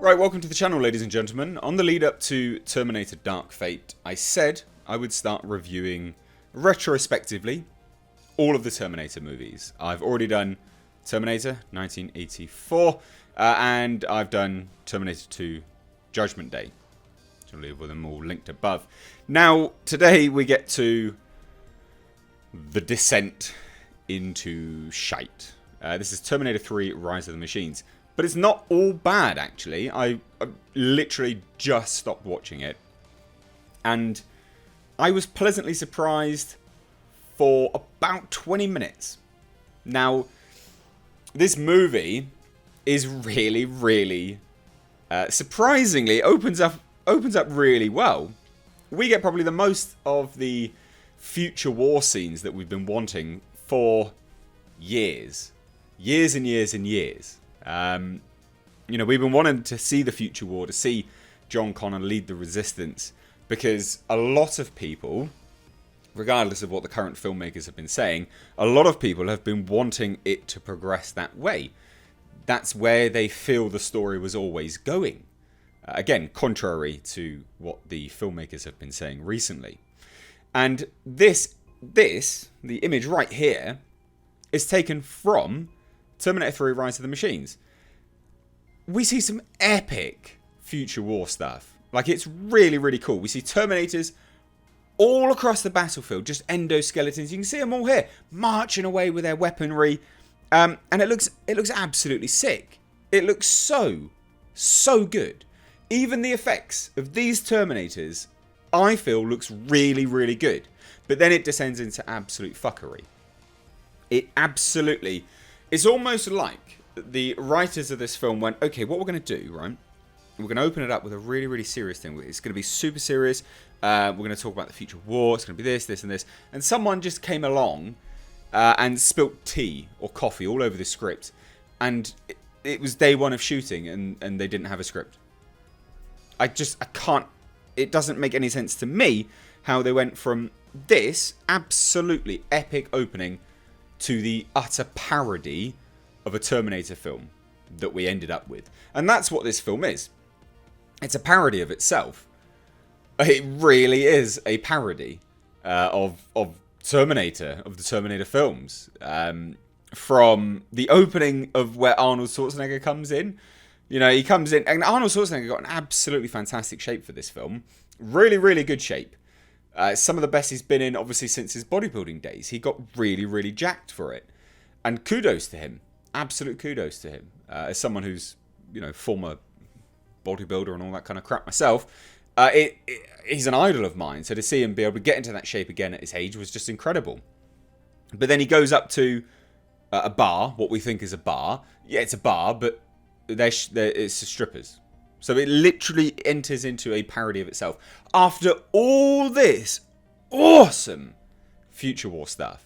Right, welcome to the channel, ladies and gentlemen. On the lead up to Terminator Dark Fate, I said I would start reviewing retrospectively all of the Terminator movies. I've already done Terminator 1984, and I've done Terminator 2 Judgment Day. I'll leave with them all linked above. Now, today we get to the descent into shite. This is Terminator 3 Rise of the Machines. But it's not all bad, actually. I literally just stopped watching it. And I was pleasantly surprised for about 20 minutes. Now, this movie is really, surprisingly, opens up really well. We get probably the most of the future war scenes that we've been wanting for years. Years and years and years. We've been wanting to see the future war, to see John Connor lead the resistance, because a lot of people, regardless of what the current filmmakers have been saying, a lot of people have been wanting it to progress that way. That's where they feel the story was always going. Again, contrary to what the filmmakers have been saying recently. And this, the image right here, is taken from Terminator 3 Rise of the Machines. We see some epic future war stuff. Like, it's really cool. We see Terminators all across the battlefield, just endoskeletons. You can see them all here, marching away with their weaponry. And it looks absolutely sick. It looks so good. Even the effects of these Terminators, I feel, looks really good. But then it descends into absolute fuckery. It absolutely... It's almost like the writers of this film went, okay, what we're going to do, right? We're going to open it up with a really serious thing. It's going to be super serious. We're going to talk about the future war. It's going to be this, and this. And someone just came along and spilt tea or coffee all over the script. And it was day one of shooting, and they didn't have a script. I can't... It doesn't make any sense to me how they went from this absolutely epic opening to the utter parody of a Terminator film that we ended up with. And that's what this film is. It's a parody of itself. It really is a parody of Terminator, of the Terminator films. From the opening of where Arnold Schwarzenegger comes in. You know, he comes in, and Arnold Schwarzenegger got an absolutely fantastic shape for this film. Really good shape. Some of the best he's been in, obviously, since his bodybuilding days. He got really jacked for it. And kudos to him. Absolute kudos to him. As someone who's, former bodybuilder and all that kind of crap myself, he's an idol of mine. So to see him be able to get into that shape again at his age was just incredible. But then he goes up to a bar, what we think is a bar. Yeah, it's a bar, but it's strippers. So it literally enters into a parody of itself. After all this awesome future war stuff,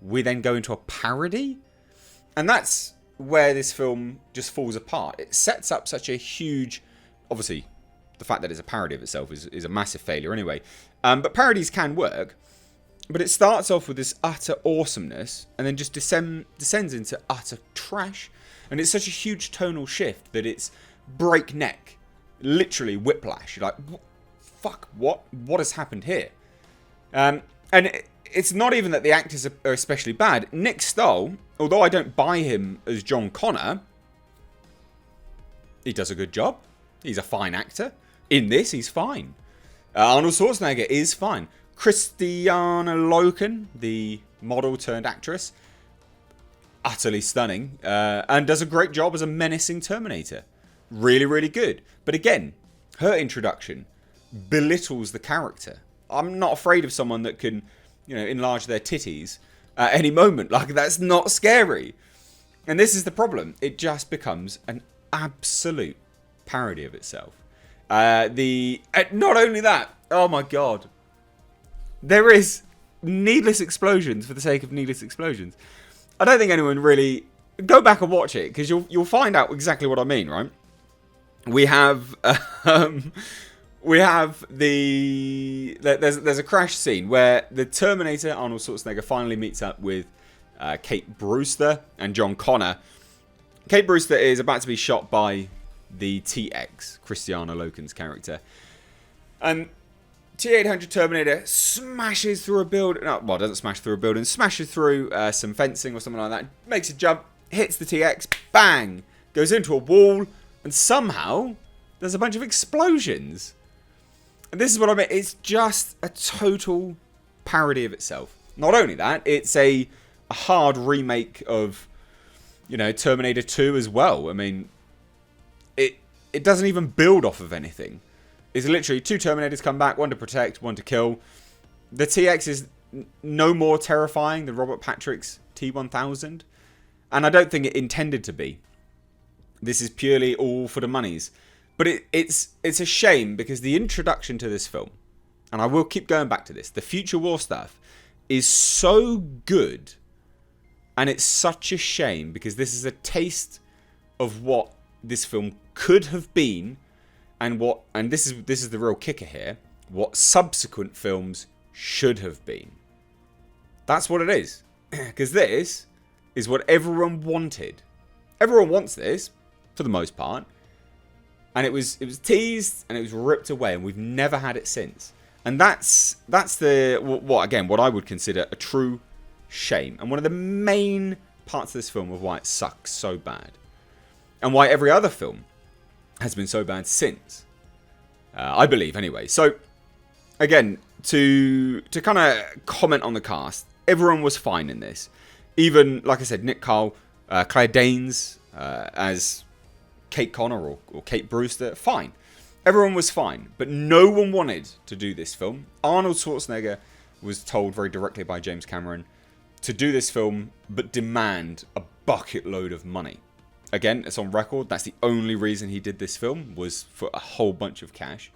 we then go into a parody? And that's where this film just falls apart. It sets up such a huge... Obviously, the fact that it's a parody of itself is a massive failure anyway. But parodies can work. But it starts off with this utter awesomeness and then just descends into utter trash. And it's such a huge tonal shift that it's breakneck, literally whiplash. You're like, fuck, what has happened here? And it's not even that the actors are especially bad. Nick Stahl, although I don't buy him as John Connor, he does a good job. He's a fine actor. In this, he's fine. Arnold Schwarzenegger is fine. Christiana Loken, the model turned actress, utterly stunning, and does a great job as a menacing Terminator. Really good. But again, her introduction belittles the character. I'm not afraid of someone that can, enlarge their titties at any moment. Like, that's not scary. And this is the problem. It just becomes an absolute parody of itself. Not only that, oh my god. There is needless explosions for the sake of needless explosions. I don't think anyone really... Go back and watch it, because you'll find out exactly what I mean, right? We have there's a crash scene where the Terminator, Arnold Schwarzenegger, finally meets up with Kate Brewster and John Connor. Kate Brewster is about to be shot by the TX, Christiana Loken's character. And T-800 Terminator smashes through a building. No, well, doesn't smash through a building. Smashes through some fencing or something like that. Makes a jump, hits the TX, bang, goes into a wall, and somehow there's a bunch of explosions. And this is what I mean. It's just a total parody of itself. Not only that, it's a hard remake of, Terminator 2 as well. I mean, it doesn't even build off of anything. It's literally 2 Terminators come back, one to protect, one to kill. The TX is no more terrifying than Robert Patrick's T-1000. And I don't think it intended to be. This is purely all for the monies. But it's a shame because the introduction to this film, and I will keep going back to this, the Future War stuff is so good. And it's such a shame because this is a taste of what this film could have been, and this is the real kicker here, what subsequent films should have been. That's what it is. Because this is what everyone wanted. Everyone wants this, for the most part. And it was teased and it was ripped away, and we've never had it since. And that's what I would consider a true shame, and one of the main parts of this film of why it sucks so bad, and why every other film has been so bad since. I believe, anyway. So, again, to kind of comment on the cast, everyone was fine in this. Even, like I said, Nick Carl, Claire Danes as Kate Connor or Kate Brewster, fine. Everyone was fine, but no one wanted to do this film. Arnold Schwarzenegger was told very directly by James Cameron to do this film, but demand a bucket load of money. Again, it's on record. That's the only reason he did this film, was for a whole bunch of cash.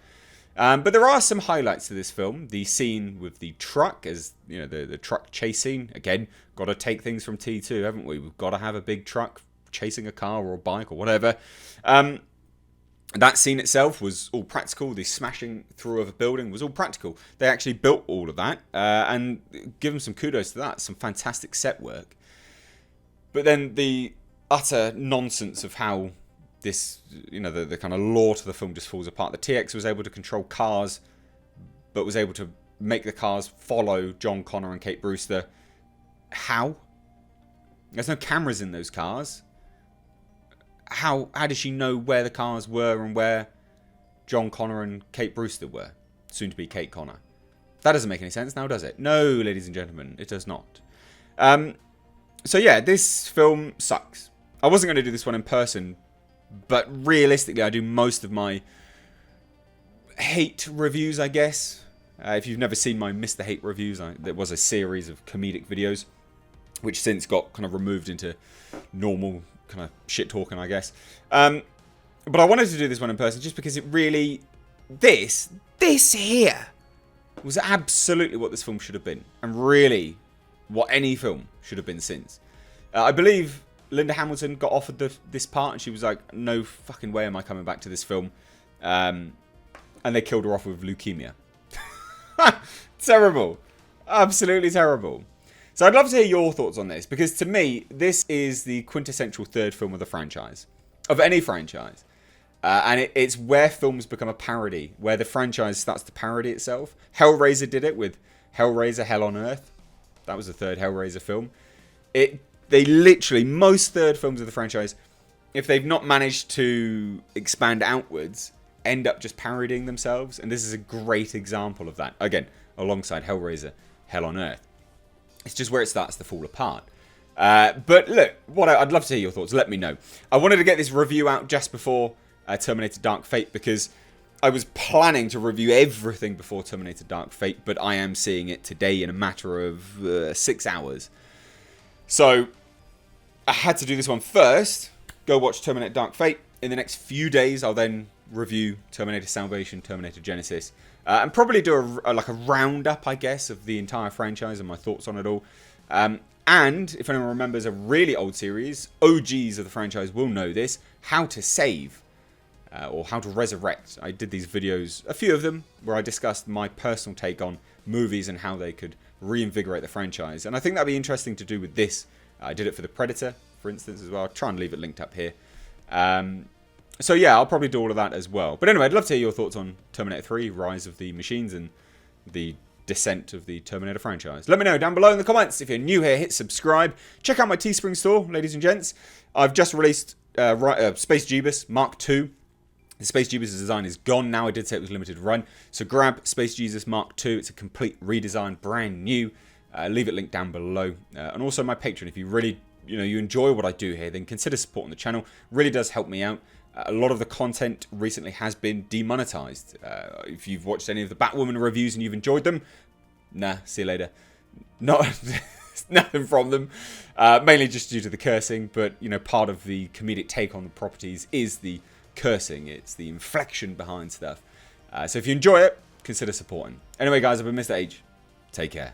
But there are some highlights to this film. The scene with the truck, as the truck chase scene. Again, got to take things from T2, haven't we? We've got to have a big truck chasing a car or a bike or whatever. That scene itself was all practical. The smashing through of a building was all practical. They actually built all of that, and give them some kudos to that. Some fantastic set work. But then the utter nonsense of how this, the kind of lore to the film just falls apart. The TX was able to control cars, but was able to make the cars follow John Connor and Kate Brewster. How? There's no cameras in those cars. How did she know where the cars were and where John Connor and Kate Brewster were? Soon to be Kate Connor. That doesn't make any sense now, does it? No, ladies and gentlemen, it does not. So yeah, this film sucks. I wasn't going to do this one in person, but realistically, I do most of my hate reviews, I guess. If you've never seen my Mr. Hate reviews, there was a series of comedic videos, which since got kind of removed into normal kind of shit talking, I guess. But I wanted to do this one in person just because it really, this here was absolutely what this film should have been, and really what any film should have been since. I believe Linda Hamilton got offered this part, and she was like, no fucking way am I coming back to this film. And they killed her off with leukemia. Terrible. Absolutely terrible. So I'd love to hear your thoughts on this, because to me, this is the quintessential third film of the franchise. Of any franchise. And it's where films become a parody, where the franchise starts to parody itself. Hellraiser did it with Hellraiser, Hell on Earth. That was the third Hellraiser film. They literally, most third films of the franchise, if they've not managed to expand outwards, end up just parodying themselves. And this is a great example of that. Again, alongside Hellraiser, Hell on Earth. It's just where it starts to fall apart. But look, I'd love to hear your thoughts. Let me know. I wanted to get this review out just before Terminator Dark Fate, because I was planning to review everything before Terminator Dark Fate, but I am seeing it today in a matter of 6 hours. So I had to do this one first. Go watch Terminator Dark Fate. In the next few days, I'll then review Terminator Salvation, Terminator Genesis, and probably do a roundup, I guess, of the entire franchise and my thoughts on it all. And if anyone remembers a really old series, OGs of the franchise will know this: How to Save, or How to Resurrect. I did these videos, a few of them, where I discussed my personal take on movies and how they could reinvigorate the franchise. And I think that'd be interesting to do with this. I did it for The Predator, for instance, as well. I'll try and leave it linked up here. So yeah, I'll probably do all of that as well. But anyway, I'd love to hear your thoughts on Terminator 3, Rise of the Machines, and the descent of the Terminator franchise. Let me know down below in the comments. If you're new here, hit subscribe. Check out my Teespring store, ladies and gents. I've just released Space Jeebus Mark II. The Space Jeebus design is gone now. I did say it was limited run. So grab Space Jeebus Mark II. It's a complete redesign, brand new. Leave it linked down below. And also my Patreon. If you really you enjoy what I do here, then consider supporting the channel. Really does help me out. A lot of the content recently has been demonetized. If you've watched any of the Batwoman reviews and you've enjoyed them, nah, see you later. Not nothing from them. Mainly just due to the cursing, but part of the comedic take on the properties is the cursing. It's the inflection behind stuff. So if you enjoy it, consider supporting. Anyway, guys, I've been Mr. H. Take care.